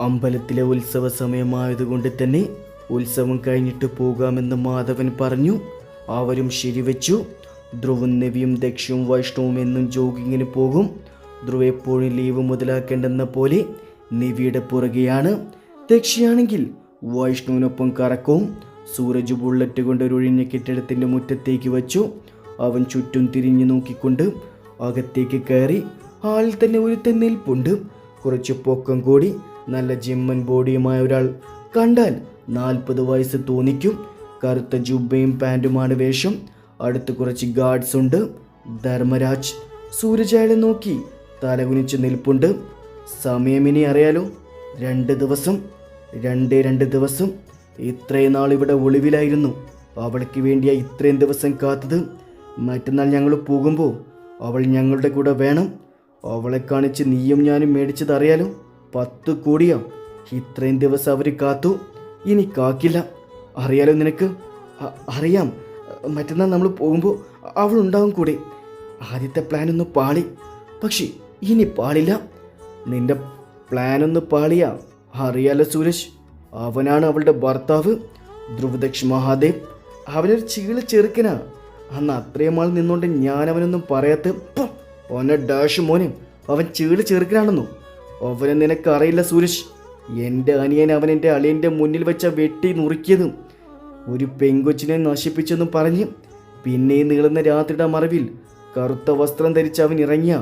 അമ്പലത്തിലെ ഉത്സവ സമയമായതുകൊണ്ട് തന്നെ ഉത്സവം കഴിഞ്ഞിട്ട് പോകാമെന്ന് മാധവൻ പറഞ്ഞു. അവരും ശരിവെച്ചു. ധ്രുവും നവിയും ദക്ഷയും വൈഷ്ണവും എന്നും ജോഗിങ്ങിന് പോകും. ധ്രുവ് എപ്പോഴും ലീവ് മുതലാക്കേണ്ടെന്ന പോലെ നവിയുടെ പുറകെയാണ്. ദക്ഷയാണെങ്കിൽ വൈഷ്ണുവിനൊപ്പം കറക്കവും. സൂരജ് ബുള്ളറ്റ് കൊണ്ട് ഒരു ഒഴിഞ്ഞ കെട്ടിടത്തിൻ്റെ മുറ്റത്തേക്ക് വച്ചു. അവൻ ചുറ്റും തിരിഞ്ഞു നോക്കിക്കൊണ്ട് അകത്തേക്ക് കയറി. ഹാളിൽ തന്നെ ഒരുത്തൻ നിൽപ്പുണ്ട്. കുറച്ച് പൊക്കം കൂടി നല്ല ജിമ്മൻ ബോഡിയുമായ ഒരാൾ. കണ്ടാൽ 40 വയസ്സ് തോന്നിക്കും. കറുത്ത ജുബയും പാൻറ്റുമാണ് വേഷം. അടുത്ത് കുറച്ച് ഗാർഡ്സ് ഉണ്ട്. ധർമ്മരാജ്. സൂരജ് അയാളെ നോക്കി തലകുനിച്ച് നിൽപ്പുണ്ട്. സമയം ഇനി അറിയാലോ, 2 ദിവസം. 2 ദിവസം. ഇത്രയും നാൾ ഇവിടെ ഒളിവിലായിരുന്നു. അവൾക്ക് വേണ്ടിയാ ഇത്രയും ദിവസം കാത്തത്. മറ്റന്നാൾ ഞങ്ങൾ പോകുമ്പോൾ അവൾ ഞങ്ങളുടെ കൂടെ വേണം. അവളെ കാണിച്ച് നീയും ഞാനും മേടിച്ചത് അറിയാലോ, 10 കോടിയാ. ഇത്രയും ദിവസം അവർ കാത്തു, ഇനി കാക്കില്ല. അറിയാലോ നിനക്ക്? അറിയാം. മറ്റന്നാൾ നമ്മൾ പോകുമ്പോൾ അവളുണ്ടാവും കൂടെ. ആദ്യത്തെ പ്ലാനൊന്ന് പാളി, പക്ഷേ ഇനി പാളില്ല. നിന്റെ പ്ലാനൊന്ന് പാളിയാ. അറിയാലോ സൂരജ്, അവനാണ് അവളുടെ ഭർത്താവ്, ധ്രുവദക്ഷ് മഹാദേവ്. അവനൊരു ചീള ചെറുക്കനാ. അന്ന് അത്രയും ആൾ നിന്നുകൊണ്ട് ഞാൻ അവനൊന്നും പറയാത്ത ഓനെ ഡാഷ് മോനെ, അവൻ ചീള് ചെറുക്കനാണെന്നോ? അവനെ നിനക്കറിയില്ല സൂരജ്. എൻ്റെ അനിയൻ അവൻ എൻ്റെ അളിയൻ്റെ മുന്നിൽ വെച്ച വെട്ടി നുറുക്കിയതും ഒരു പെങ്കൊച്ചിനെ നശിപ്പിച്ചെന്നും പറഞ്ഞ് പിന്നെ ഈ നീളുന്ന രാത്രിയുടെ മറവിൽ കറുത്ത വസ്ത്രം ധരിച്ച് അവൻ ഇറങ്ങിയ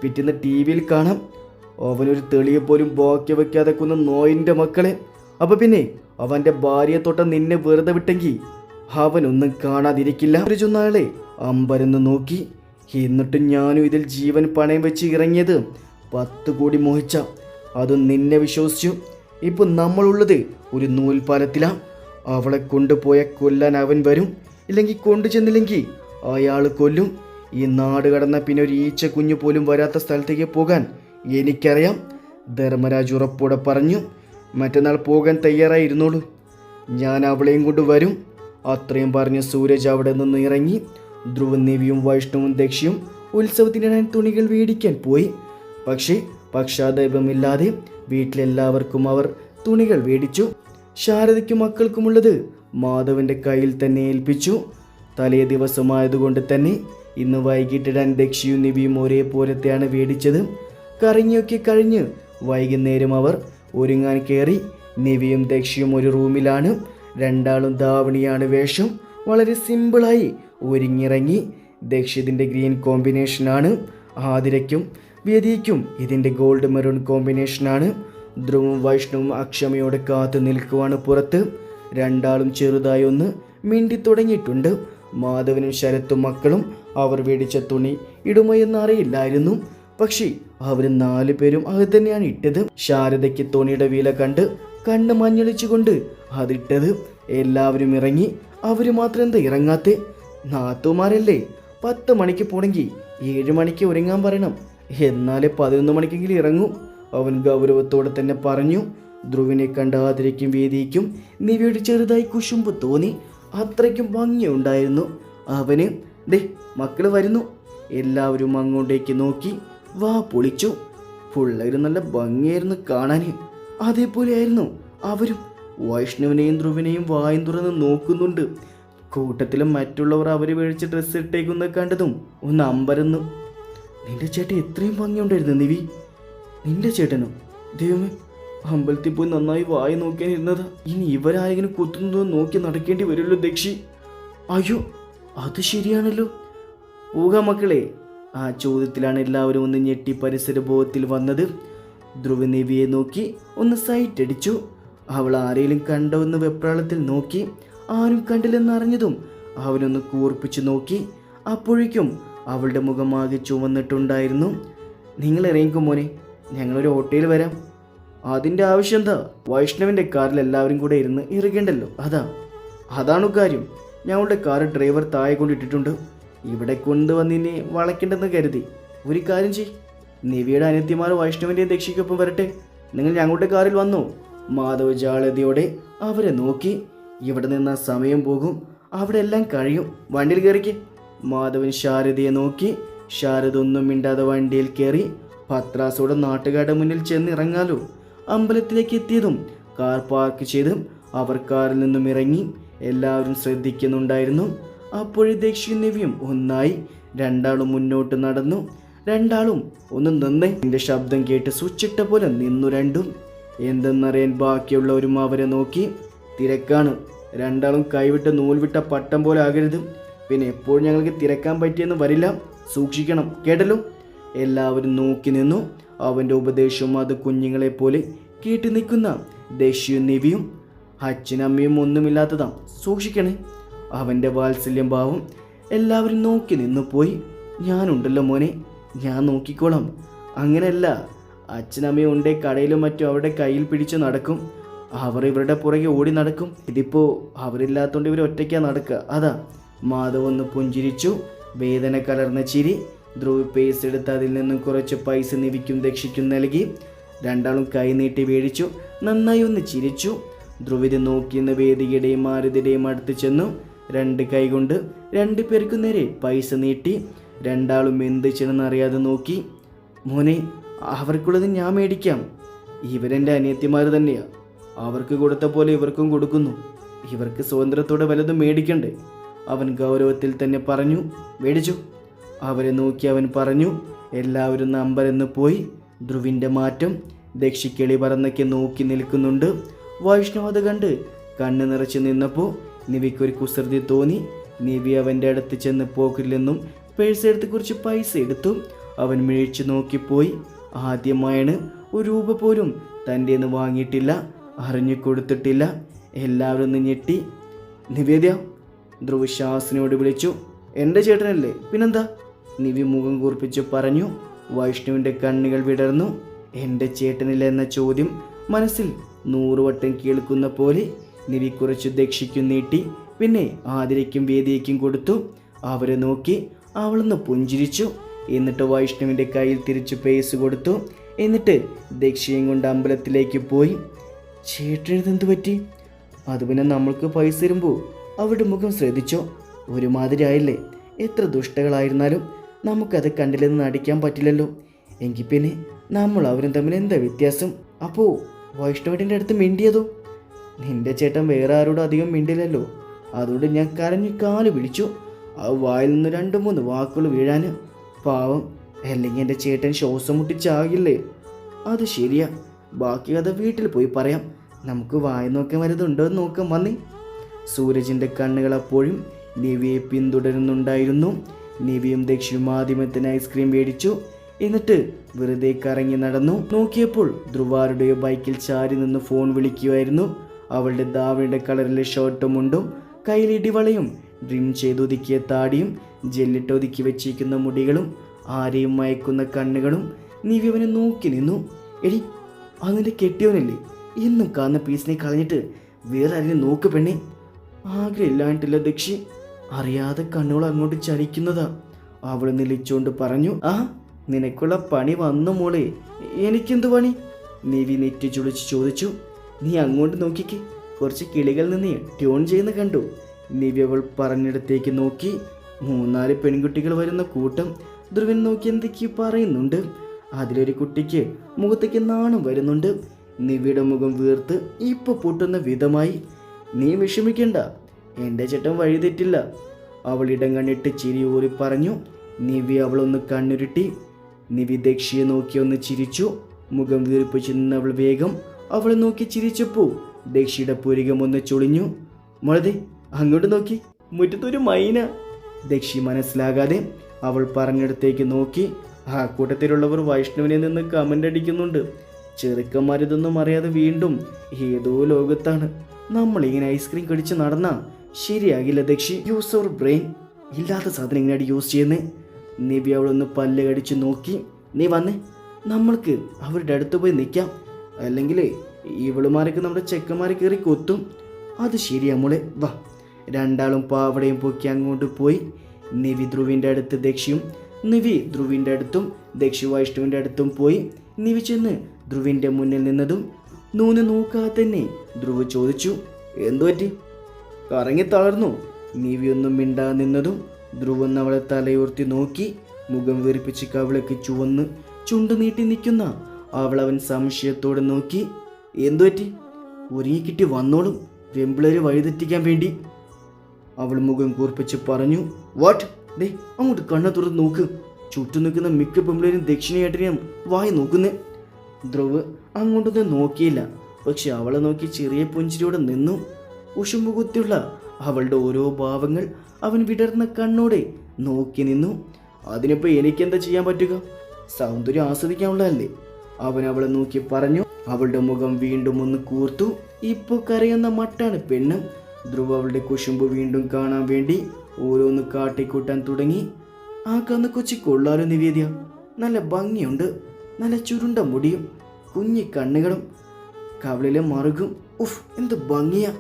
പിറ്റേന്ന് ടി വിയിൽ കാണാം. അവനൊരു തെളിയെ പോലും ബാക്കി വെക്കാതെ കൊന്ന നോയിൻ്റെ മക്കളെ. അപ്പം പിന്നെ അവൻ്റെ ഭാര്യയെ തൊട്ട നിന്നെ വെറുതെ വിട്ടെങ്കിൽ അവനൊന്നും കാണാതിരിക്കില്ല. ഒരു നാളെ അമ്പരന്ന് നോക്കി. എന്നിട്ടും ഞാനും ഇതിൽ ജീവൻ പണയം വെച്ച് ഇറങ്ങിയത് 10 കോടി മോഹിച്ച. അതും നിന്നെ വിശ്വസിച്ചു. ഇപ്പം നമ്മളുള്ളത് ഒരു നൂൽപ്പാലത്തിലാണ്. അവളെ കൊണ്ടുപോയ കൊല്ലാൻ അവൻ വരും. ഇല്ലെങ്കിൽ കൊണ്ടു ചെന്നില്ലെങ്കിൽ അയാൾ കൊല്ലും. ഈ നാട് കടന്ന പിന്നെ ഒരു ഈച്ച കുഞ്ഞു പോലും വരാത്ത സ്ഥലത്തേക്ക് പോകാൻ എനിക്കറിയാം. ധർമ്മരാജ് ഉറപ്പോടെ പറഞ്ഞു. മറ്റന്നാൾ പോകാൻ തയ്യാറായിരുന്നോളൂ, ഞാൻ അവളെയും കൊണ്ട് വരും. അത്രയും പറഞ്ഞ് സൂരജ് അവിടെ നിന്ന് ഇറങ്ങി. ധ്രുവും നവിയും വൈഷ്ണവും ദക്ഷയും ഉത്സവത്തിനിടാൻ തുണികൾ മേടിക്കാൻ പോയി. പക്ഷേ പക്ഷാദൈവമില്ലാതെ വീട്ടിലെല്ലാവർക്കും അവർ തുണികൾ മേടിച്ചു. ശാരദയ്ക്കും മക്കൾക്കുമുള്ളത് മാധവൻ്റെ കയ്യിൽ തന്നെ ഏൽപ്പിച്ചു. തലേ ദിവസമായതുകൊണ്ട് തന്നെ ഇന്ന് വൈകിട്ടിടാൻ ദക്ഷയും നവിയും ഒരേപോലത്തെയാണ് മേടിച്ചത്. കറങ്ങിയൊക്കെ കഴിഞ്ഞ് വൈകുന്നേരം അവർ ഒരുങ്ങാൻ കയറി. നവിയും ദക്ഷയും ഒരു റൂമിലാണ്. രണ്ടാളും ധാവണിയാണ് വേഷം. വളരെ സിമ്പിളായി ഒരുങ്ങിറങ്ങി. ദക്ഷിതിൻ്റെ ഗ്രീൻ കോമ്പിനേഷനാണ്. ആതിരയ്ക്കും വ്യതിക്കും ഇതിൻ്റെ ഗോൾഡ് മെറൂൺ കോമ്പിനേഷനാണ്. ധ്രുവും വൈഷ്ണവും അക്ഷമയോടെ കാത്തു നിൽക്കുവാണ് പുറത്ത്. രണ്ടാളും ചെറുതായി ഒന്ന് മിണ്ടി തുടങ്ങിയിട്ടുണ്ട്. മാധവനും ശരത്തും മക്കളും അവർ മേടിച്ച തുണി ഇടുമോ എന്നറിയില്ലായിരുന്നു. പക്ഷേ അവർ 4 പേരും അത് തന്നെയാണ് ഇട്ടത്. ശാരദയ്ക്ക് തുണിയുടെ വില കണ്ട് കണ്ണ് മഞ്ഞളിച്ചുകൊണ്ട് അതിട്ടത്. എല്ലാവരും ഇറങ്ങി. അവർ മാത്രം എന്താ ഇറങ്ങാത്തെ? നാത്തുമാരല്ലേ, 10 മണിക്ക് പോണെങ്കിൽ 7 മണിക്ക് ഒരുങ്ങാൻ പറയണം. എന്നാലേ 11 മണിക്കെങ്കിലും ഇറങ്ങൂ. അവൻ ഗൗരവത്തോടെ തന്നെ പറഞ്ഞു. ധ്രുവിനെ കണ്ട ആതിരയ്ക്കും വേദിക്കും നിവിയുടെ ചെറുതായി കുശുമ്പ് തോന്നി. അത്രയ്ക്കും ഭംഗിയുണ്ടായിരുന്നു അവന്. ദേ മക്കള് വരുന്നു. എല്ലാവരും അങ്ങോട്ടേക്ക് നോക്കി വാ പൊളിച്ചു. പിള്ളേര് നല്ല ഭംഗിയായിരുന്നു കാണാൻ. അതേപോലെയായിരുന്നു അവരും. വൈഷ്ണവിനെയും ധ്രുവിനെയും വായും തുറന്ന് നോക്കുന്നുണ്ട്. കൂട്ടത്തിലും മറ്റുള്ളവർ അവർ മേടിച്ച് ഡ്രസ്സ് ഇട്ടേക്കുന്ന കണ്ടതും ഒന്ന് അമ്പരന്നു. നിന്റെ ചേട്ടൻ എത്രയും ഭംഗിയുണ്ടായിരുന്നു നിവി. നിന്റെ ചേട്ടനോ? ദൈവമേ, അമ്പലത്തിൽ പോയി നന്നായി വായി നോക്കിയാനിരുന്നതാ. ഇനി ഇവരാരെങ്കിലും കുത്തുന്നത് നോക്കി നടക്കേണ്ടി വരുമല്ലോ ദക്ഷി. അയ്യോ, അത് ശരിയാണല്ലോ. പോകാം മക്കളെ. ആ ചോദ്യത്തിലാണ് എല്ലാവരും ഒന്ന് ഞെട്ടി പരിസരബോധത്തിൽ വന്നത്. ധ്രുവ് നവിയെ നോക്കി ഒന്ന് സൈറ്റ് അടിച്ചു. അവൾ ആരെയും കണ്ടോ എന്ന് വെപ്രാളത്തിൽ നോക്കി. ആരും കണ്ടില്ലെന്നറിഞ്ഞതും അവനൊന്ന് കൂർപ്പിച്ചു നോക്കി. അപ്പോഴേക്കും അവളുടെ മുഖമാകെ ചുവന്നിട്ടുണ്ടായിരുന്നു. നിങ്ങൾ ഇറങ്ങിക്കും മോനെ, ഞങ്ങളൊരു ഓട്ടോയിൽ വരാം. അതിൻ്റെ ആവശ്യം എന്താ? വൈഷ്ണവിൻ്റെ കാറിൽ എല്ലാവരും കൂടെ ഇരുന്ന് ഇറങ്ങണ്ടല്ലോ. അതാണു കാര്യം. ഞങ്ങളുടെ കാർ ഡ്രൈവർ താഴെ കൊണ്ടിട്ടിട്ടുണ്ട്. ഇവിടെ കൊണ്ടുവന്നിനെ വളയ്ക്കേണ്ടെന്ന് കരുതി. ഒരു കാര്യം ചെയ്, നവിയുടെ അനിയത്തിമാർ വൈഷ്ണവിൻ്റെയും ദക്ഷിക്കൊപ്പം വരട്ടെ. നിങ്ങൾ ഞങ്ങളുടെ കാറിൽ വന്നോ? മാധവ് ജാളതയോടെ അവരെ നോക്കി. ഇവിടെ നിന്ന് സമയം പോകും, അവിടെ എല്ലാം കഴിയും. വണ്ടിയിൽ കയറിക്ക്. മാധവൻ ശാരദയെ നോക്കി. ശാരദ ഒന്നും മിണ്ടാതെ വണ്ടിയിൽ കയറി. പത്രാസോടെ നാട്ടുകാരുടെ മുന്നിൽ ചെന്ന് ഇറങ്ങാലോ. അമ്പലത്തിലേക്ക് എത്തിയതും കാർ പാർക്ക് ചെയ്ത് അവർ കാറിൽ നിന്നും ഇറങ്ങി. എല്ലാവരും ശ്രദ്ധിക്കുന്നുണ്ടായിരുന്നു. അപ്പോഴേ ദക്ഷിയും നിവിയും ഒന്നായി. രണ്ടാളും മുന്നോട്ട് നടന്നു. രണ്ടാളും ഒന്ന് നിന്നേ. എന്റെ ശബ്ദം കേട്ട് സ്വിച്ചിട്ട പോലെ നിന്നു രണ്ടും. എന്തെന്നറിയാൻ ബാക്കിയുള്ളവരും അവരെ നോക്കി. തിരക്കാണ്, രണ്ടാളും കൈവിട്ട് നൂൽവിട്ട പട്ടം പോലെ ആകരുത്. പിന്നെ എപ്പോഴും ഞങ്ങൾക്ക് തിരക്കാൻ പറ്റിയെന്ന് വരില്ല, സൂക്ഷിക്കണം കേട്ടല്ലോ. എല്ലാവരും നോക്കി നിന്നു. അവൻ്റെ ഉപദേശവും അത് കുഞ്ഞുങ്ങളെ പോലെ കേട്ടു നിൽക്കുന്ന ദക്ഷിയും നിവിയും. അച്ഛനമ്മയും ഒന്നുമില്ലാത്തതാ, സൂക്ഷിക്കണേ. അവൻ്റെ വാത്സല്യം ഭാവം എല്ലാവരും നോക്കി നിന്നു പോയി. ഞാനുണ്ടല്ലോ മോനെ, ഞാൻ നോക്കിക്കോളാം. അങ്ങനെയല്ല, അച്ഛനമ്മയും ഉണ്ടേ കടയിലും മറ്റും അവരുടെ കയ്യിൽ പിടിച്ച് നടക്കും. അവർ ഇവരുടെ പുറകെ ഓടി നടക്കും. ഇതിപ്പോൾ അവരില്ലാത്തതുകൊണ്ട് ഇവർ ഒറ്റയ്ക്കാണ് നടക്കുക, അതാ. മാധവ് ഒന്ന് പുഞ്ചിരിച്ചു. വേദന കലർന്ന ചിരി. ധ്രുവ് പേസ് എടുത്ത് അതിൽ നിന്നും കുറച്ച് പൈസ നിവിക്കും ദക്ഷിക്കും നൽകി. രണ്ടാളും കൈ നീട്ടി മേടിച്ചു. നന്നായി ഒന്ന് ചിരിച്ചു. ധ്രുവിത് നോക്കിയെന്ന് വേദികയുടെയും മാരുതിയുടെയും അടുത്ത് ചെന്നു. രണ്ട് കൈ കൊണ്ട് രണ്ടു പേർക്കു നേരെ പൈസ നീട്ടി. രണ്ടാളും എന്ത് ചെയ്യണമെന്നറിയാതെ നോക്കി. മോനെ, അവർക്കുള്ളത് ഞാൻ മേടിക്കാം. ഇവരെൻ്റെ അനിയത്തിമാർ തന്നെയാ. അവർക്ക് കൊടുത്ത പോലെ ഇവർക്കും കൊടുക്കുന്നു. ഇവർക്ക് സ്വാതന്ത്ര്യത്തോടെ വല്ലതും മേടിക്കണ്ടേ? അവൻ ഗൗരവത്തിൽ തന്നെ പറഞ്ഞു. മേടിച്ചു. അവരെ നോക്കി അവൻ പറഞ്ഞു. എല്ലാവരും നമ്പരെന്ന് പോയി. ധ്രുവിൻ്റെ മാറ്റം. ദക്ഷിക്കിളി പറന്നൊക്കെ നോക്കി നിൽക്കുന്നുണ്ട്. വൈഷ്ണവ് അത് കണ്ട് കണ്ണ് നിറച്ച് നിന്നപ്പോൾ നിവിക്കൊരു കുസൃതി തോന്നി. നിവി അവൻ്റെ അടുത്ത് ചെന്ന് പോക്കിൽ നിന്നും പേഴ്സ് എടുത്ത് കുറച്ച് പൈസ എടുത്തു. അവൻ മിഴിച്ചു നോക്കിപ്പോയി. ആദ്യമായാണ് ഒരു രൂപ പോലും തൻ്റെന്ന് വാങ്ങിയിട്ടില്ല, അറിഞ്ഞു കൊടുത്തിട്ടില്ല. എല്ലാവരും ഒന്ന് ഞെട്ടി. നിവേദ്യ, ധ്രുവ് ശാസിനോട് വിളിച്ചു. എൻ്റെ ചേട്ടനല്ലേ, പിന്നെന്താ? നിവി മുഖം കൂർപ്പിച്ച് പറഞ്ഞു. വൈഷ്ണുവിൻ്റെ കണ്ണുകൾ വിടർന്നു. എൻ്റെ ചേട്ടനില്ല എന്ന ചോദ്യം മനസ്സിൽ 100 വട്ടം കേൾക്കുന്ന പോലെ. നിവി കുറച്ച് ദക്ഷിക്കും നീട്ടി. പിന്നെ ആതിരയ്ക്കും വേദിയയ്ക്കും കൊടുത്തു. അവരെ നോക്കി അവളൊന്ന് പുഞ്ചിരിച്ചു. എന്നിട്ട് വൈഷ്ണവിൻ്റെ കയ്യിൽ തിരിച്ച് പേസ് കൊടുത്തു. എന്നിട്ട് ദക്ഷിയും കൊണ്ട് അമ്പലത്തിലേക്ക് പോയി. ചേട്ടനെന്ത് പറ്റി? അത് പിന്നെ നമ്മൾക്ക് പൈസ തരുമ്പോൾ അവരുടെ മുഖം ശ്രദ്ധിച്ചോ? ഒരുമാതിരി ആയില്ലേ? എത്ര ദുഷ്ടകളായിരുന്നാലും നമുക്കത് കണ്ടില്ലെന്ന് നടിക്കാൻ പറ്റില്ലല്ലോ. എങ്കിൽ പിന്നെ നമ്മൾ അവരും തമ്മിൽ എന്താ വ്യത്യാസം? അപ്പോൾ വൈഷ്ണവേട്ടൻ്റെ അടുത്ത് മിണ്ടിയതോ? നിന്റെ ചേട്ടൻ വേറെ ആരോടും അധികം മിണ്ടില്ലല്ലോ. അതുകൊണ്ട് ഞാൻ കരഞ്ഞു കാല് പിടിച്ചു. ആ വായിൽ നിന്ന് 2-3 വാക്കുകൾ വീഴാൻ. പാവം, അല്ലെങ്കിൽ എൻ്റെ ചേട്ടൻ ശ്വാസം മുട്ടിച്ചാകില്ലേ? അത് ശരിയാ, ബാക്കി കഥ വീട്ടിൽ പോയി പറയാം. നമുക്ക് വായി നോക്കാൻ വരുന്നുണ്ടോ എന്ന് നോക്കാൻ വന്നേ. സൂരജിൻ്റെ കണ്ണുകൾ അപ്പോഴും നിവിയെ പിന്തുടരുന്നുണ്ടായിരുന്നു. നിവിയും ദക്ഷിയും ആദ്യമത്തിന് ഐസ്ക്രീം മേടിച്ചു. എന്നിട്ട് വെറുതെ കറങ്ങി നടന്നു. നോക്കിയപ്പോൾ ധ്രുവാരുടെയോ ബൈക്കിൽ ചാരി നിന്ന് ഫോൺ വിളിക്കുമായിരുന്നു. അവളുടെ ദാവണിയുടെ കളറിലെ ഷർട്ടും മുണ്ടും, കയ്യിൽ ഇടിവളയും, ഡ്രിം ചെയ്തൊതുക്കിയ താടിയും, ജെല്ലിട്ടൊതുക്കി വെച്ചിരിക്കുന്ന മുടികളും, ആരെയും മയക്കുന്ന കണ്ണുകളും. നിവി അവനെ നോക്കി നിന്നു. എടി, അതിൻ്റെ കെട്ടിയവനല്ലേ? എന്നും കാണുന്ന പീസിനെ കളഞ്ഞിട്ട് വേറെ ആരെയും നോക്ക് പെണ്ണേ. ആഗ്രഹമില്ലായിട്ടില്ല ദക്ഷി. അറിയാതെ കണ്ണുകൾ അങ്ങോട്ട് ചലിക്കുന്നതാ. അവൾ നിലിച്ചുകൊണ്ട് പറഞ്ഞു. ആ, നിനക്കുള്ള പണി വന്നു മോളെ. എനിക്കെന്ത് പണി? നിവി നെറ്റി ചുളിച്ച് ചോദിച്ചു. നീ അങ്ങോട്ട് നോക്കിക്ക്, കുറച്ച് കിളികൾ നിന്ന് ട്യൂൺ ചെയ്യുന്ന കണ്ടു. നിവി അവൾ പറഞ്ഞിടത്തേക്ക് നോക്കി. 3-4 പെൺകുട്ടികൾ വരുന്ന കൂട്ടം. ധ്രുവൻ നോക്കി എന്തൊക്കെയോ പറയുന്നുണ്ട്. അതിലൊരു കുട്ടിക്ക് മുഖത്തേക്ക് നാണം വരുന്നുണ്ട്. നിവിയുടെ മുഖം വീർത്ത് ഇപ്പൊ പൊട്ടുന്ന വിധമായി. നീ വിഷമിക്കണ്ട, എൻ്റെ ചേട്ടൻ വഴിതെറ്റില്ല. അവൾ ഇടം കണ്ണിട്ട് ചിരി ഊറി പറഞ്ഞു. നിവി അവളൊന്ന് കണ്ണുരുട്ടി. നിവി ദക്ഷിയെ നോക്കി ഒന്ന് ചിരിച്ചു. മുഖം വീർപ്പിച്ച് നിന്നവൾ വേഗം അവളെ നോക്കി ചിരിച്ചപ്പോൾ ദക്ഷിയുടെ പുരികം ഒന്ന് ചുളിഞ്ഞു. മുളതെ അങ്ങോട്ട് നോക്കി, മുറ്റത്തൊരു മൈന. ദക്ഷി മനസ്സിലാകാതെ അവൾ പറഞ്ഞിടത്തേക്ക് നോക്കി. ആ കൂട്ടത്തിലുള്ളവർ വൈഷ്ണവിനെ നിന്ന് കമൻ്റ് അടിക്കുന്നുണ്ട്. ചെറുക്കന്മാരിതൊന്നും അറിയാതെ വീണ്ടും ഏതോ ലോകത്താണ്. നമ്മളിങ്ങനെ ഐസ്ക്രീം കടിച്ച് നടന്നാ ശരിയാകില്ല ദക്ഷി. Use our brain. ഇല്ലാത്ത സാധനം ഇങ്ങനെയായിട്ട് യൂസ് ചെയ്യുന്നേ. നിവി അവളൊന്ന് പല്ല് കടിച്ച് നോക്കി. നീ വന്നേ, നമ്മൾക്ക് അവരുടെ അടുത്ത് പോയി നിൽക്കാം. അല്ലെങ്കിൽ ഇവളുമാരൊക്കെ നമ്മുടെ ചെക്കന്മാരെ കയറി കൊത്തും. അത് ശരിയാ മോളെ, വാ. രണ്ടാളും പാവടയും പൊക്കി അങ്ങോട്ട് പോയി. നിവി ധ്രുവിൻ്റെ അടുത്ത് ദക്ഷിയും, നിവി ധ്രുവിൻ്റെ അടുത്തും ദക്ഷി വൈഷ്ണവിൻ്റെ അടുത്തും പോയി. നിവി ചെന്ന് ധ്രുവിൻ്റെ മുന്നിൽ നിന്നതും നോക്കാതെ തന്നെ ധ്രുവ് ചോദിച്ചു, എന്തുപറ്റി? കറങ്ങി തളർന്നു. നിവിയൊന്നും മിണ്ടാ നിന്നതും ധ്രുവൻ അവളെ തലയുർത്തി നോക്കി. മുഖം വീർപ്പിച്ച് കവിളക്ക് ചുവന്ന് ചുണ്ടു നീട്ടി നിൽക്കുന്ന അവളവൻ സംശയത്തോടെ നോക്കി. എന്തുപറ്റി? ഒരുങ്ങിക്കിട്ടി വന്നോളും, വെമ്പിളര് വഴിതെറ്റിക്കാൻ വേണ്ടി. അവൾ മുഖം കൂർപ്പിച്ച് പറഞ്ഞു. വാട്ട്? ദേ അങ്ങോട്ട് കണ്ണ തുറന്ന് നോക്ക്. ചുറ്റും നിൽക്കുന്ന മിക്ക പെമ്പിളരും ദക്ഷിണയായിട്ടിനും വായി നോക്കുന്നേ. ധ്രുവ് അങ്ങോട്ടൊന്നും നോക്കിയില്ല. പക്ഷെ അവളെ നോക്കി ചെറിയ പുഞ്ചിരിയോടെ നിന്നു. കുശുമ്പ് കുത്തിയുള്ള അവളുടെ ഓരോ ഭാവങ്ങൾ അവൻ വിടർന്ന കണ്ണോടെ നോക്കി നിന്നു. അതിനിപ്പോൾ എനിക്കെന്താ ചെയ്യാൻ പറ്റുക? സൗന്ദര്യം ആസ്വദിക്കാനുള്ളതല്ലേ? അവൻ അവളെ നോക്കി പറഞ്ഞു. അവളുടെ മുഖം വീണ്ടും ഒന്ന് കൂർത്തു. ഇപ്പോൾ കരയുന്ന മട്ടാണ് പെണ്ണ്. ധ്രുവ് അവളുടെ കുശുമ്പ് വീണ്ടും കാണാൻ വേണ്ടി ഓരോന്ന് കാട്ടിക്കൂട്ടാൻ തുടങ്ങി. ആ കന്ന് കൊച്ചി കൊള്ളാലോ നിവേദ്യ, നല്ല ഭംഗിയുണ്ട്. നല്ല ചുരുണ്ട മുടിയും കുഞ്ഞി കണ്ണുകളും കവളിലെ മറുകും. ഉഫ്, എന്ത് ഭംഗിയാ!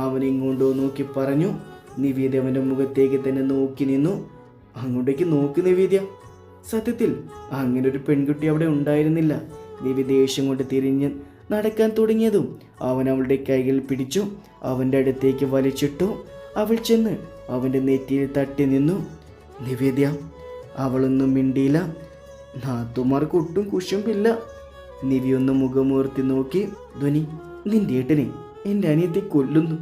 അവൻ ഇങ്ങോട്ടോ നോക്കി പറഞ്ഞു. നിവേദ്യ അവൻ്റെ മുഖത്തേക്ക് തന്നെ നോക്കി നിന്നു. അങ്ങോട്ടേക്ക് നോക്കി നിവേദ്യ. സത്യത്തിൽ അങ്ങനെ ഒരു പെൺകുട്ടി അവിടെ ഉണ്ടായിരുന്നില്ല. നിവേദ്യ ദേഷ്യം കൊണ്ട് തിരിഞ്ഞ് നടക്കാൻ തുടങ്ങിയതും അവൻ അവളുടെ കൈകൾ പിടിച്ചു അവൻ്റെ അടുത്തേക്ക് വലിച്ചിട്ടു. അവൾ ചെന്ന് അവൻ്റെ നെറ്റിയിൽ തട്ടി നിന്നു. നിവേദ്യ അവളൊന്നും മിണ്ടിയില്ല. നാത്തുമാർക്ക് ഒട്ടും കുശുമ്പില്ല. നിവി മുഖമുയർത്തി നോക്കി. ധ്വനി, നിന്റെ ഏട്ടനെ എൻ്റെ അനിയത്തെ കൊല്ലുന്നു.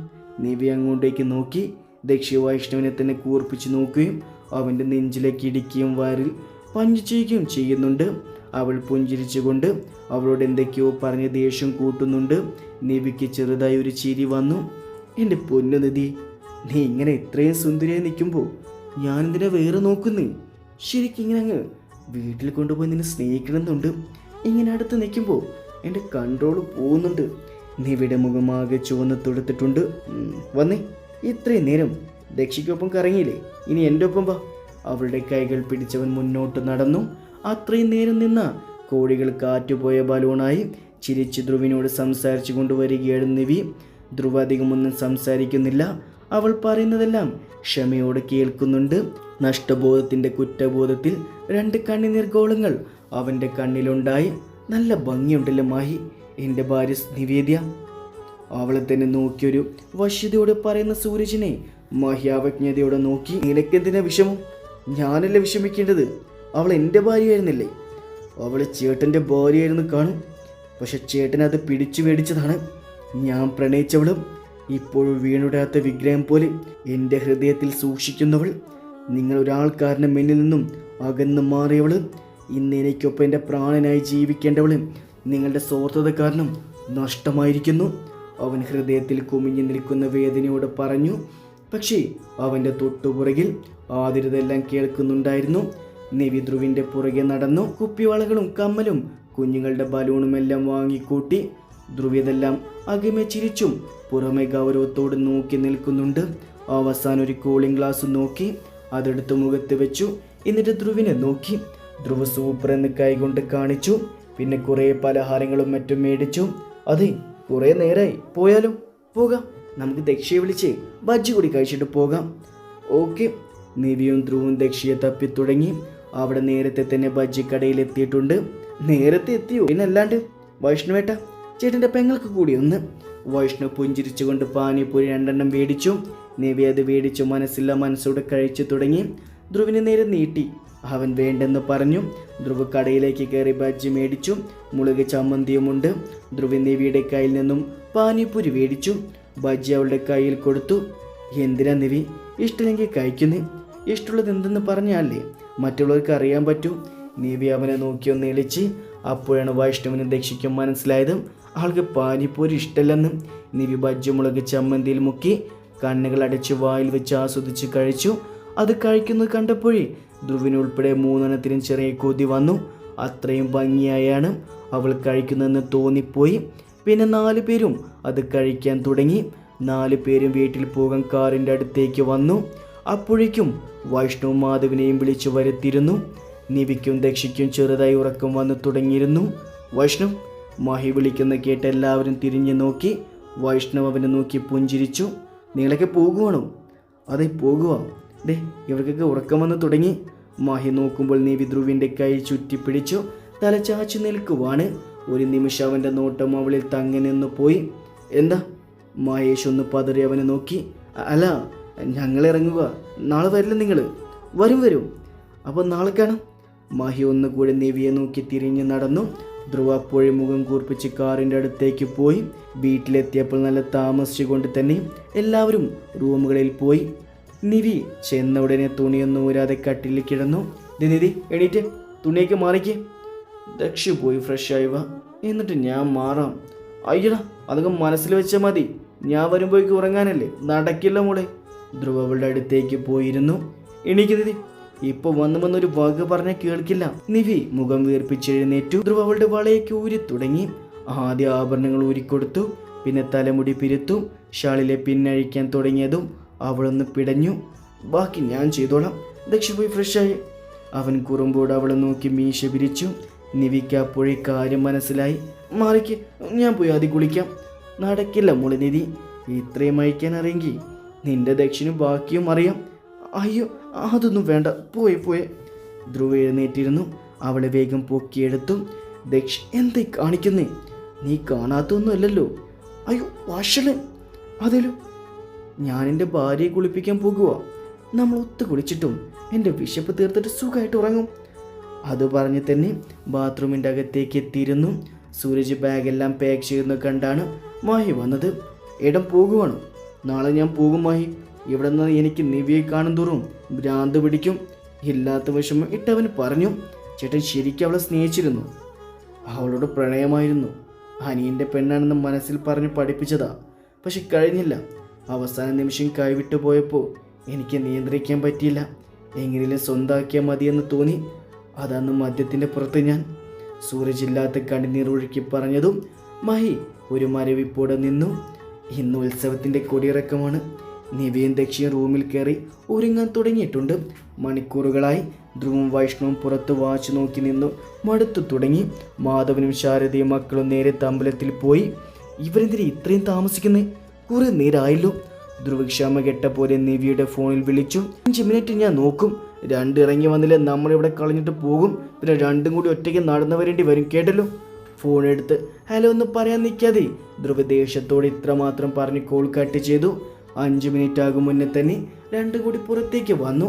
നിവി അങ്ങോട്ടേക്ക് നോക്കി. ദക്ഷി വൈഷ്ണവനെ തന്നെ കൂർപ്പിച്ച് നോക്കുകയും അവൻ്റെ നെഞ്ചിലേക്ക് ഇടിക്കുകയും വാരിൽ പഞ്ചു ചെയ്യുകയും ചെയ്യുന്നുണ്ട്. അവൾ പുഞ്ചിരിച്ചുകൊണ്ട് അവളോട് എന്തൊക്കെയോ പറഞ്ഞ് ദേഷ്യം കൂട്ടുന്നുണ്ട്. നിവിക്ക് ചെറുതായി ഒരു ചിരി വന്നു. എൻ്റെ പൊന്നു നിധി, നീ ഇങ്ങനെ ഇത്രയും സുന്ദരിയായി നിൽക്കുമ്പോൾ ഞാനെന്തിനാ വേറെ നോക്കുന്നേ? ശരിക്കും ഇങ്ങനെ അങ്ങ് വീട്ടിൽ കൊണ്ടുപോയി നിന്നെ സ്നേഹിക്കണമെന്നുണ്ട്. ഇങ്ങനെ അടുത്ത് നിൽക്കുമ്പോൾ എൻ്റെ കൺട്രോൾ പോകുന്നുണ്ട്. നിവിയുടെ മുഖമാകെ ചുവന്ന് തൊടുത്തിട്ടുണ്ട്. വന്നേ, ഇത്രയും നേരം ദക്ഷിക്കൊപ്പം കറങ്ങിയില്ലേ, ഇനി എൻ്റെ ഒപ്പം വാ. അവളുടെ കൈകൾ പിടിച്ചവൻ മുന്നോട്ട് നടന്നു. അത്രയും നേരം നിന്ന കോടികൾ കാറ്റുപോയ ബലൂണായി ചിരിച്ച് ധ്രുവിനോട് സംസാരിച്ചു കൊണ്ടുവരികയാണ് നിവി. ധ്രുവ അധികമൊന്നും സംസാരിക്കുന്നില്ല. അവൾ പറയുന്നതെല്ലാം ക്ഷമയോടെ കേൾക്കുന്നുണ്ട്. നഷ്ടബോധത്തിൻ്റെ കുറ്റബോധത്തിൽ 2 കണ്ണുനീർ ഗോളങ്ങൾ അവൻ്റെ കണ്ണിലുണ്ടായി. നല്ല ഭംഗിയുണ്ടല്ലോ മാഹി, എൻ്റെ ഭാര്യ നിവേദ്യ. അവളെ തന്നെ നോക്കിയൊരു വശ്യതയോടെ പറയുന്ന സൂരജിനെ മാഹി അവജ്ഞതയോടെ നോക്കി. നിനക്കെന്തിനാ വിഷമം? ഞാനല്ലേ വിഷമിക്കേണ്ടത്? അവൾ എൻ്റെ ഭാര്യയായിരുന്നില്ലേ? അവൾ ചേട്ടൻ്റെ ഭാര്യയായിരുന്നു കാണും. പക്ഷെ ചേട്ടൻ അത് പിടിച്ചു മേടിച്ചതാണ്. ഞാൻ പ്രണയിച്ചവളും ഇപ്പോഴും വീണുടാത്ത വിഗ്രഹം പോലെ എൻ്റെ ഹൃദയത്തിൽ സൂക്ഷിക്കുന്നവൾ, നിങ്ങൾ ഒരാൾക്കാരൻ്റെ മുന്നിൽ നിന്നും അകന്നു മാറിയവൾ, ഇന്ന് എനിക്കൊപ്പം എൻ്റെ പ്രാണനായി ജീവിക്കേണ്ടവൾ നിങ്ങളുടെ സ്വാർത്ഥത കാരണം നഷ്ടമായിരിക്കുന്നു. അവൻ ഹൃദയത്തിൽ കുമിഞ്ഞു നിൽക്കുന്ന വേദനയോട് പറഞ്ഞു. പക്ഷേ അവൻ്റെ തൊട്ടുപുറകിൽ ആതിരതെല്ലാം കേൾക്കുന്നുണ്ടായിരുന്നു. നിവി ധ്രുവിൻ്റെ പുറകെ നടന്നു. കുപ്പിവളകളും കമ്മലും കുഞ്ഞുങ്ങളുടെ ബലൂണുമെല്ലാം വാങ്ങിക്കൂട്ടി. ധ്രുവിതെല്ലാം അകമെ ചിരിച്ചും പുറമെ ഗൗരവത്തോട് നോക്കി നിൽക്കുന്നുണ്ട്. അവസാനം ഒരു കൂളിംഗ് ഗ്ലാസ് നോക്കി അതെടുത്ത് മുഖത്ത് വെച്ചു. എന്നിട്ട് ധ്രുവിനെ നോക്കി. ധ്രുവ് സൂപ്പർ എന്ന് കൈകൊണ്ട് കാണിച്ചു. പിന്നെ കുറേ പലഹാരങ്ങളും മറ്റും മേടിച്ചു. അതെ, കുറേ നേരമായി, പോയാലോ? പോകാം, നമുക്ക് ദക്ഷിയെ വിളിച്ച് ബജ്ജി കൂടി കഴിച്ചിട്ട് പോകാം. ഓക്കെ. നിവിയും ധ്രുവും ദക്ഷിയെ തപ്പി തുടങ്ങി. അവിടെ നേരത്തെ തന്നെ ബജ്ജി കടയിലെത്തിയിട്ടുണ്ട്. നേരത്തെ എത്തിയോ? പിന്നല്ലാണ്ട്. വൈഷ്ണവേട്ട, ചേട്ടൻ്റെ പെങ്ങൾക്ക് കൂടി ഒന്ന്. വൈഷ്ണവ് പുഞ്ചിരിച്ചുകൊണ്ട് പാനിപ്പൂരി 2 മേടിച്ചു. നിവി അത് മേടിച്ചു മനസ്സില്ല മനസ്സോടെ കഴിച്ചു തുടങ്ങി. ധ്രുവിന് നേരെ നീട്ടി. അവൻ വേണ്ടെന്ന് പറഞ്ഞു. ധ്രുവ് കടയിലേക്ക് കയറി ബജ്ജി മേടിച്ചു. മുളക് ചമ്മന്തിയുമുണ്ട്. ധ്രുവി നിവിയുടെ കയ്യിൽ നിന്നും പാനിപ്പൂരി മേടിച്ചു. ബജ്ജി അവളുടെ കയ്യിൽ കൊടുത്തു. എന്തിനാ നിവി, ഇഷ്ടമെങ്കിൽ കഴിക്കുന്നേ. ഇഷ്ടമുള്ളത് എന്തെന്ന് പറഞ്ഞാലേ മറ്റുള്ളവർക്ക് അറിയാൻ പറ്റൂ. നിവി അവനെ നോക്കിയൊന്ന് എളിച്ച്. അപ്പോഴാണ് വൈഷ്ണവിന് ദക്ഷിക്കും മനസ്സിലായത് ആൾക്ക് പാനിപ്പൂരി ഇഷ്ടമല്ലെന്ന്. നിവി ബജ്ജി മുളക് ചമ്മന്തിയിൽ മുക്കി കണ്ണുകൾ അടച്ച് വായിൽ വെച്ച് ആസ്വദിച്ച് കഴിച്ചു. അത് കഴിക്കുന്നത് കണ്ടപ്പോഴേ ധ്രുവിനുൾപ്പെടെ 3 ചെറിയ കൊതി വന്നു. അത്രയും ഭംഗിയായാണ് അവൾ കഴിക്കുന്നതെന്ന് തോന്നിപ്പോയി. പിന്നെ 4 പേരും അത് കഴിക്കാൻ തുടങ്ങി. 4 പേരും വീട്ടിൽ പോകാൻ കാറിൻ്റെ അടുത്തേക്ക് വന്നു. അപ്പോഴേക്കും വൈഷ്ണവ് മാധവിനെയും വിളിച്ചു വരുത്തിയിരുന്നു. നിവിക്കും ദക്ഷിക്കും ചെറുതായി ഉറക്കം വന്നു തുടങ്ങിയിരുന്നു. വൈഷ്ണവ്, മാഹി വിളിക്കുന്ന കേട്ട് എല്ലാവരും തിരിഞ്ഞു നോക്കി. വൈഷ്ണവ് അവനെ നോക്കി പുഞ്ചിരിച്ചു. നിങ്ങളൊക്കെ പോകുവാണോ? അതെ, പോകുക. ദേ, ഇവർക്കൊക്കെ ഉറക്കം വന്ന് തുടങ്ങി. മാഹി നോക്കുമ്പോൾ നിവി ധ്രുവിൻ്റെ കൈ ചുറ്റിപ്പിടിച്ചു തല ചാച്ചു നിൽക്കുവാണ്. ഒരു നിമിഷം അവൻ്റെ നോട്ടം അവളിൽ തങ്ങി നിന്നു പോയി. എന്താ? മഹേഷ് ഒന്ന് പതറി അവനെ നോക്കി. അല്ല, ഞങ്ങൾ ഇറങ്ങുക. നാളെ വരില്ല നിങ്ങൾ? വരും. അപ്പോൾ നാളെ കാണാം. മാഹി ഒന്നുകൂടെ നിവിയെ നോക്കി തിരിഞ്ഞു നടന്നു. ധ്രുവ അപ്പോഴേ മുഖം കൂർപ്പിച്ച് കാറിൻ്റെ അടുത്തേക്ക് പോയി. വീട്ടിലെത്തിയപ്പോൾ നല്ല താമസിച്ചുകൊണ്ട് തന്നെ എല്ലാവരും റൂമുകളിൽ പോയി. നിവി ചെന്ന ഉടനെ തുണിയൊന്നും ഊരാതെ കട്ടിലിൽ കിടന്നു. നിധി എണീറ്റ് തുണിയൊക്കെ മാറിക്ക്. ദക്ഷു പോയി ഫ്രഷായി വാ, എന്നിട്ട് ഞാൻ മാറാം. അയ്യടാ, അതൊക്കെ മനസ്സിൽ വെച്ചാൽ മതി, ഞാൻ വരുമ്പോഴേക്ക് ഉറങ്ങാനല്ലേ, നടക്കില്ല മോളെ. ധ്രുവ അവളുടെ അടുത്തേക്ക് പോയിരുന്നു. എണീക്ക് നിധി, ഇപ്പൊ വന്നൊരു വാക്ക് പറഞ്ഞാൽ കേൾക്കില്ല. നിവി മുഖം വീർപ്പിച്ചെഴുന്നേറ്റു. ധ്രുവ അവളുടെ വളയൊക്കെ ഊരി തുടങ്ങി. ആദ്യ ആഭരണങ്ങൾ ഊരിക്കൊടുത്തു, പിന്നെ തലമുടി പിരുത്തു. ഷാളിലെ പിന്നഴിക്കാൻ തുടങ്ങിയതും അവളൊന്ന് പിടഞ്ഞു. ബാക്കി ഞാൻ ചെയ്തോളാം. ദക്ഷ പോയി ഫ്രഷായി. അവൻ കുറുമ്പോട് അവളെ നോക്കി മീശ പിരിച്ചു. നിവിക്ക് അപ്പോഴേ കാര്യം മനസ്സിലായി. മാറിക്ക്, ഞാൻ പോയി ആദ്യം കുളിക്കാം. നടക്കില്ല മോളെ നിധി, ഇത്രയും അയക്കാൻ അറിയെങ്കിൽ നിന്റെ ദക്ഷിനും ബാക്കിയും അറിയാം. അയ്യോ, അതൊന്നും വേണ്ട, പോയെ. ധ്രുവ എഴുന്നേറ്റിരുന്നു. അവളെ വേഗം പൊക്കിയെടുത്തു. ദക്ഷ് എന്തായി കാണിക്കുന്നേ? നീ കാണാത്തൊന്നുമല്ലല്ലോ. അയ്യോ വാഷല്. അതേലോ, ഞാൻ എൻ്റെ ഭാര്യയെ കുളിപ്പിക്കാൻ പോകുക. നമ്മൾ ഒത്തു കുളിച്ചിട്ടും എൻ്റെ വിശപ്പ് തീർത്തിട്ട് സുഖമായിട്ട് ഉറങ്ങും. അത് പറഞ്ഞ് തന്നെ ബാത്റൂമിൻ്റെ അകത്തേക്ക് എത്തിയിരുന്നു. സൂരജ് ബാഗെല്ലാം പാക്ക് ചെയ്യുന്ന കണ്ടാണ് മാഹി വന്നത്. ഇടം പോകുവാണ്. നാളെ ഞാൻ പോകും മാഹി. ഇവിടെ നിന്ന് എനിക്ക് നിവിയെ കാണും തോറും ഭ്രാന്ത് പിടിക്കും. ഇല്ലാത്ത വിഷമം ഇട്ടവന് പറഞ്ഞു. ചേട്ടൻ ശരിക്കും അവളെ സ്നേഹിച്ചിരുന്നു. അവളോട് പ്രണയമായിരുന്നു. അനിയൻ്റെ പെണ്ണാണെന്ന് മനസ്സിൽ പറഞ്ഞ് പഠിപ്പിച്ചതാ. പക്ഷെ കഴിഞ്ഞില്ല. അവസാന നിമിഷം കൈവിട്ടു പോയപ്പോൾ എനിക്ക് നിയന്ത്രിക്കാൻ പറ്റിയില്ല. എങ്ങനെയും സ്വന്തമാക്കിയാൽ മതിയെന്ന് തോന്നി. അതന്ന് മദ്യത്തിൻ്റെ പുറത്ത് ഞാൻ സൂരജ് ഇല്ലാത്ത കണ്ണുനീർ ഒഴുക്കി പറഞ്ഞതും മഹി ഒരു മരവിപ്പോടെ നിന്നു. ഇന്ന് ഉത്സവത്തിൻ്റെ കൊടിയിറക്കമാണ്. നിവിയും ദക്ഷിയും റൂമിൽ കയറി ഒരുങ്ങാൻ തുടങ്ങിയിട്ടുണ്ട്. മണിക്കൂറുകളായി ധ്രുവും വൈഷ്ണവും പുറത്ത് വാച്ച് നോക്കി നിന്നു മടുത്തു തുടങ്ങി. മാധവനും ശാരദയും മക്കളും നേരെ അമ്പലത്തിൽ പോയി. ഇവരെന്തിനാ ഇത്രയും താമസിക്കുന്നേ? കുറെ നേരമായല്ലോ. ധ്രുവ ക്ഷമ കെട്ട പോലെ നിവിയുടെ ഫോണിൽ വിളിച്ചു. 5 മിനിറ്റ് ഞാൻ നോക്കും. 2 ഇറങ്ങി വന്നില്ലേ നമ്മളിവിടെ കളഞ്ഞിട്ട് പോകും. പിന്നെ 2 കൂടി ഒറ്റയ്ക്ക് നടന്നു വരേണ്ടി വരും, കേട്ടല്ലോ. ഫോൺ എടുത്ത് ഹലോ ഒന്ന് പറയാൻ നിൽക്കാതെ ധ്രുവ ദേഷ്യത്തോടെ ഇത്രമാത്രം പറഞ്ഞ് കോൾ കട്ട് ചെയ്തു. 5 മിനിറ്റ് ആകും മുന്നേ തന്നെ 2 കൂടി പുറത്തേക്ക് വന്നു.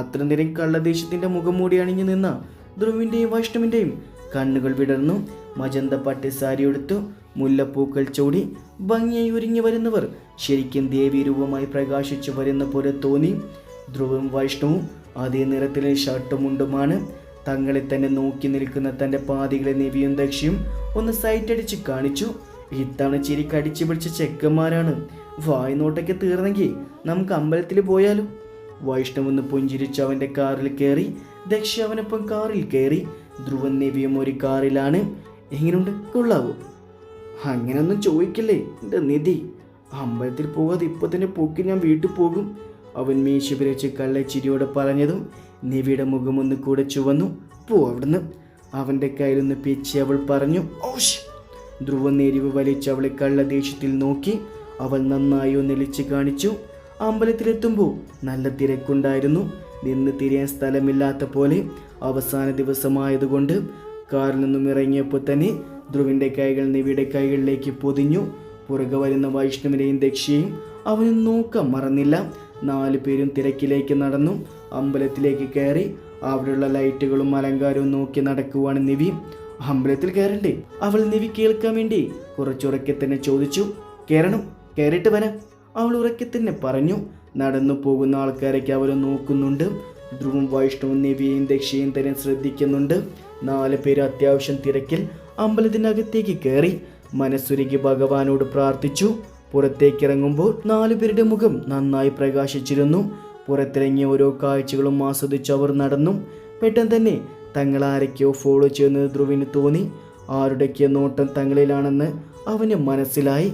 അത്ര നേരം കള്ളദേശത്തിൻ്റെ മുഖം മൂടി അണിഞ്ഞു നിന്ന ധ്രുവിൻ്റെയും വൈഷ്ണവിൻ്റെയും കണ്ണുകൾ വിടർന്നു. മജന്ത പട്ടി സാരി എടുത്തു, മുല്ലപ്പൂക്കൾ ചൂടി ഭംഗിയായി ഒരുങ്ങി വരുന്നവർ ശരിക്കും ദേവീരൂപമായി പ്രകാശിച്ചു വരുന്ന പോലെ തോന്നി. ധ്രുവും വൈഷ്ണവും അതേ നിറത്തിലെ ഷർട്ടും മുണ്ടുമാണ്. തങ്ങളെ തന്നെ നോക്കി നിൽക്കുന്ന തൻ്റെ പാതികളെ നിവിയും ദക്ഷിയും ഒന്ന് സൈറ്റടിച്ച് കാണിച്ചു. ഇത്തവണ ചിരി കടിച്ചു പിടിച്ച ചെക്കന്മാരാണ്. വായ്നോട്ടൊക്കെ തീർന്നെങ്കിൽ നമുക്ക് അമ്പലത്തിൽ പോയാലോ? വൈഷ്ണവൊന്ന് പുഞ്ചിരിച്ച് അവൻ്റെ കാറിൽ കയറി. ദക്ഷ അവനൊപ്പം കാറിൽ കയറി. ധ്രുവൻ നിവിയും ഒരു കാറിലാണ്. എങ്ങനെയുണ്ട്, കൊള്ളാവോ? അങ്ങനെയൊന്നും ചോദിക്കില്ലേ എൻ്റെ നിധി. അമ്പലത്തിൽ പോകാതെ ഇപ്പൊ തന്നെ പൊക്കി ഞാൻ വീട്ടിൽ പോകും. അവൻ മീശ പിരിച്ച് കള്ളച്ചിരിയോടെ പറഞ്ഞതും നിവിയുടെ മുഖമൊന്ന് കൂടെ ചുവന്നു. പോ അവിടുന്ന്. അവൻ്റെ കയ്യിലൊന്ന് പിച്ചി അവൾ പറഞ്ഞു. ഓഷ്. ധ്രുവ നെരിവ് വലിച്ച് അവളെ കള്ളദേഷ്യത്തിൽ നോക്കി. അവൾ നന്നായി ഒന്നെളിച്ച് കാണിച്ചു. അമ്പലത്തിലെത്തുമ്പോൾ നല്ല തിരക്കുണ്ടായിരുന്നു. നിന്ന് തിരിയാൻ സ്ഥലമില്ലാത്ത പോലെ. അവസാന ദിവസമായതുകൊണ്ട് കാറിൽ നിന്നും ഇറങ്ങിയപ്പോൾ തന്നെ ധ്രുവിൻ്റെ കൈകൾ നിവിയുടെ കൈകളിലേക്ക് പൊതിഞ്ഞു. പുറകെ വരുന്ന വൈഷ്ണവിനെയും ദക്ഷയെയും അവന് നോക്കാൻ മറന്നില്ല. 4 പേരും തിരക്കിലേക്ക് നടന്നു. അമ്പലത്തിലേക്ക് കയറി. അവിടെയുള്ള ലൈറ്റുകളും അലങ്കാരവും നോക്കി നടക്കുവാണ് നിവി. അമ്പലത്തിൽ കയറണ്ടേ? അവൾ നിവി കേൾക്കാൻ വേണ്ടി കുറച്ചുറക്കെ തന്നെ ചോദിച്ചു. കയറണം, കയറിയിട്ട് വരാം, അവൾ ഉറക്കെ തന്നെ പറഞ്ഞു. നടന്നു പോകുന്ന ആൾക്കാരൊക്കെ അവരെ നോക്കുന്നുണ്ട്. ധ്രുവും വൈഷ്ണവും നിവിയെയും ദക്ഷയും തന്നെ ശ്രദ്ധിക്കുന്നുണ്ട്. 4 പേര് അത്യാവശ്യം തിരക്കിൽ അമ്പലത്തിനകത്തേക്ക് കയറി. മനസ്സുരുകി ഭഗവാനോട് പ്രാർത്ഥിച്ചു. പുറത്തേക്കിറങ്ങുമ്പോൾ 4 പേരുടെ മുഖം നന്നായി പ്രകാശിച്ചിരുന്നു. പുറത്തിറങ്ങിയ ഓരോ കാഴ്ചകളും ആസ്വദിച്ച് അവർ നടന്നു. പെട്ടെന്ന് തന്നെ തങ്ങൾ ആരൊക്കെയോ ഫോളോ ചെയ്യുന്നത് ധ്രുവിന് തോന്നി. ആരുടെയൊക്കെ നോട്ടം തങ്ങളിലാണെന്ന് അവന് മനസ്സിലായി.